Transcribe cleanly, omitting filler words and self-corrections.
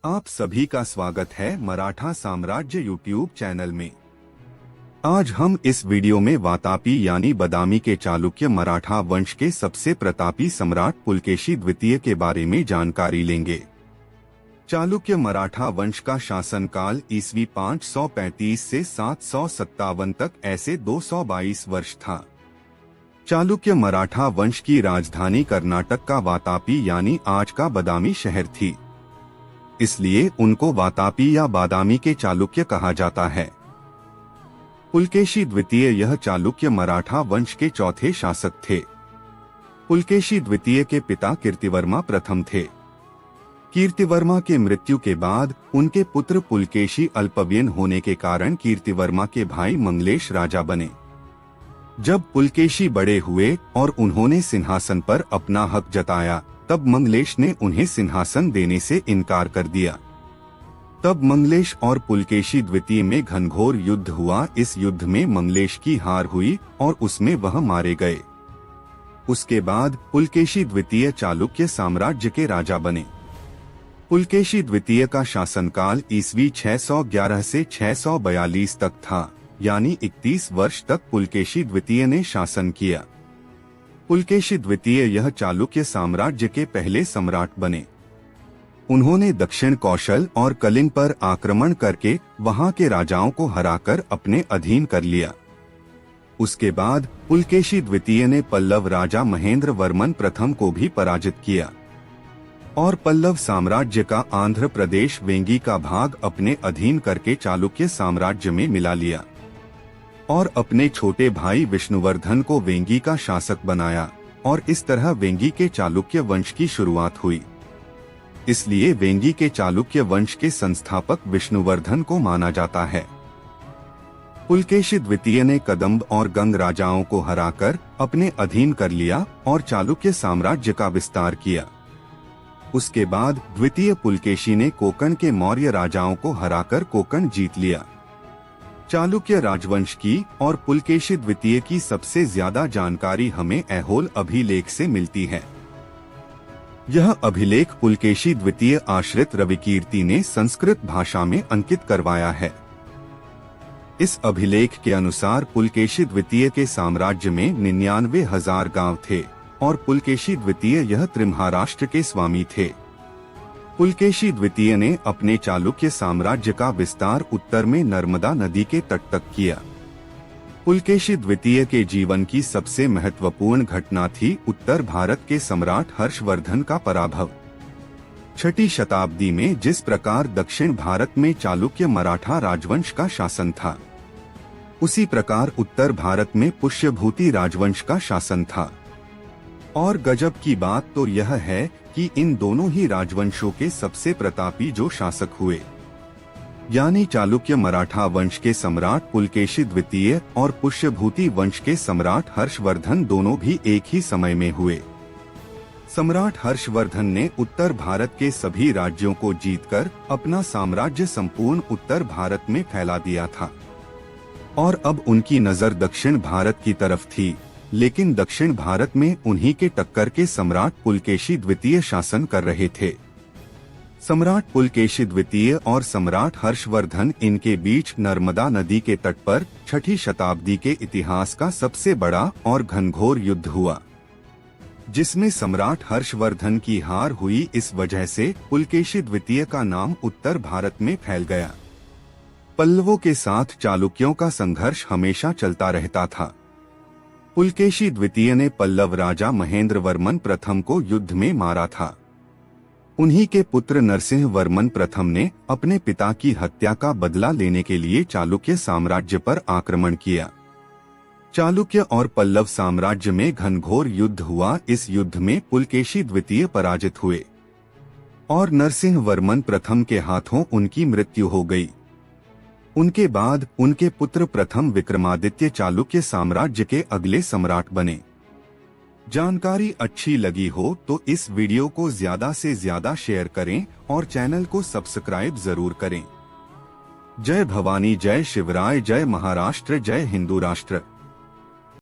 आप सभी का स्वागत है मराठा साम्राज्य यूट्यूब चैनल में। आज हम इस वीडियो में वातापी यानी बदामी के चालुक्य मराठा वंश के सबसे प्रतापी सम्राट पुलकेशी द्वितीय के बारे में जानकारी लेंगे। चालुक्य मराठा वंश का शासनकाल ईस्वी 535 से 757 तक ऐसे 222 वर्ष था। चालुक्य मराठा वंश की राजधानी कर्नाटक का वातापी यानी आज का बदामी शहर थी, इसलिए उनको वातापी या बादामी के चालुक्य कहा जाता है। पुलकेशी द्वितीय यह चालुक्य मराठा वंश के चौथे शासक थे। पुलकेशी द्वितीय के पिता कीर्तिवर्मा प्रथम थे। कीर्तिवर्मा के मृत्यु के बाद उनके पुत्र पुलकेशी अल्पवयन होने के कारण कीर्तिवर्मा के भाई मंगलेश राजा बने। जब पुलकेशी बड़े हुए और उन्होंने सिंहासन पर अपना हक जताया, तब मंगलेश ने उन्हें सिंहासन देने से इनकार कर दिया। तब मंगलेश और पुलकेशी द्वितीय में घनघोर युद्ध हुआ। इस युद्ध में मंगलेश की हार हुई और उसमें वह मारे गए। उसके बाद पुलकेशी द्वितीय चालुक्य साम्राज्य के राजा बने। पुलकेशी द्वितीय का शासनकाल ईस्वी 611 से 642 तक था, यानी 31 वर्ष तक पुलकेशी द्वितीय ने शासन किया। पुलकेशी द्वितीय यह चालुक्य साम्राज्य के पहले सम्राट बने। उन्होंने दक्षिण कौशल और कलिंग पर आक्रमण करके वहां के राजाओं को हराकर अपने अधीन कर लिया। उसके बाद पुलकेशी द्वितीय ने पल्लव राजा महेंद्र वर्मन प्रथम को भी पराजित किया और पल्लव साम्राज्य का आंध्र प्रदेश वेंगी का भाग अपने अधीन करके चालुक्य साम्राज्य में मिला लिया और अपने छोटे भाई विष्णुवर्धन को वेंगी का शासक बनाया और इस तरह वेंगी के चालुक्य वंश की शुरुआत हुई। इसलिए वेंगी के चालुक्य वंश के संस्थापक विष्णुवर्धन को माना जाता है। पुलकेशी द्वितीय ने कदंब और गंग राजाओं को हराकर अपने अधीन कर लिया और चालुक्य साम्राज्य का विस्तार किया। उसके बाद द्वितीय पुलकेशी ने कोंकण के मौर्य राजाओं को हराकर कोंकण जीत लिया। चालुक्य राजवंश की और पुलकेशी द्वितीय की सबसे ज्यादा जानकारी हमें ऐहोल अभिलेख से मिलती है। यह अभिलेख पुलकेशी द्वितीय आश्रित रविकीर्ति ने संस्कृत भाषा में अंकित करवाया है। इस अभिलेख के अनुसार पुलकेशी द्वितीय के साम्राज्य में 99,000 गांव थे और पुलकेशी द्वितीय यह त्रिमहाराष्ट्र के स्वामी थे। पुलकेशी द्वितीय ने अपने चालुक्य साम्राज्य का विस्तार उत्तर में नर्मदा नदी के तट तक किया। पुलकेशी द्वितीय के जीवन की सबसे महत्वपूर्ण घटना थी उत्तर भारत के सम्राट हर्षवर्धन का पराभव। 6ठी शताब्दी में जिस प्रकार दक्षिण भारत में चालुक्य मराठा राजवंश का शासन था, उसी प्रकार उत्तर भारत में पुष्यभूति राजवंश का शासन था। और गजब की बात तो यह है कि इन दोनों ही राजवंशों के सबसे प्रतापी जो शासक हुए, यानी चालुक्य मराठा वंश के सम्राट पुलकेशी द्वितीय और पुष्यभूति वंश के सम्राट हर्षवर्धन, दोनों भी एक ही समय में हुए। सम्राट हर्षवर्धन ने उत्तर भारत के सभी राज्यों को जीतकर अपना साम्राज्य संपूर्ण उत्तर भारत में फैला दिया था और अब उनकी नजर दक्षिण भारत की तरफ थी, लेकिन दक्षिण भारत में उन्हीं के टक्कर के सम्राट पुलकेशी द्वितीय शासन कर रहे थे। सम्राट पुलकेशी द्वितीय और सम्राट हर्षवर्धन, इनके बीच नर्मदा नदी के तट पर 6ठी शताब्दी के इतिहास का सबसे बड़ा और घनघोर युद्ध हुआ, जिसमें सम्राट हर्षवर्धन की हार हुई। इस वजह से पुलकेशी द्वितीय का नाम उत्तर भारत में फैल गया। पल्लवों के साथ चालुक्यों का संघर्ष हमेशा चलता रहता था। पुलकेशी द्वितीय ने पल्लव राजा महेंद्र वर्मन प्रथम को युद्ध में मारा था। उन्हीं के पुत्र नरसिंह वर्मन प्रथम ने अपने पिता की हत्या का बदला लेने के लिए चालुक्य साम्राज्य पर आक्रमण किया। चालुक्य और पल्लव साम्राज्य में घनघोर युद्ध हुआ। इस युद्ध में पुलकेशी द्वितीय पराजित हुए और नरसिंह वर्मन प्रथम के हाथों उनकी मृत्यु हो गई। उनके बाद उनके पुत्र प्रथम विक्रमादित्य चालुक्य साम्राज्य के अगले सम्राट बने। जानकारी अच्छी लगी हो तो इस वीडियो को ज्यादा से ज्यादा शेयर करें और चैनल को सब्सक्राइब जरूर करें। जय भवानी, जय शिवराय, जय महाराष्ट्र, जय हिंदू राष्ट्र।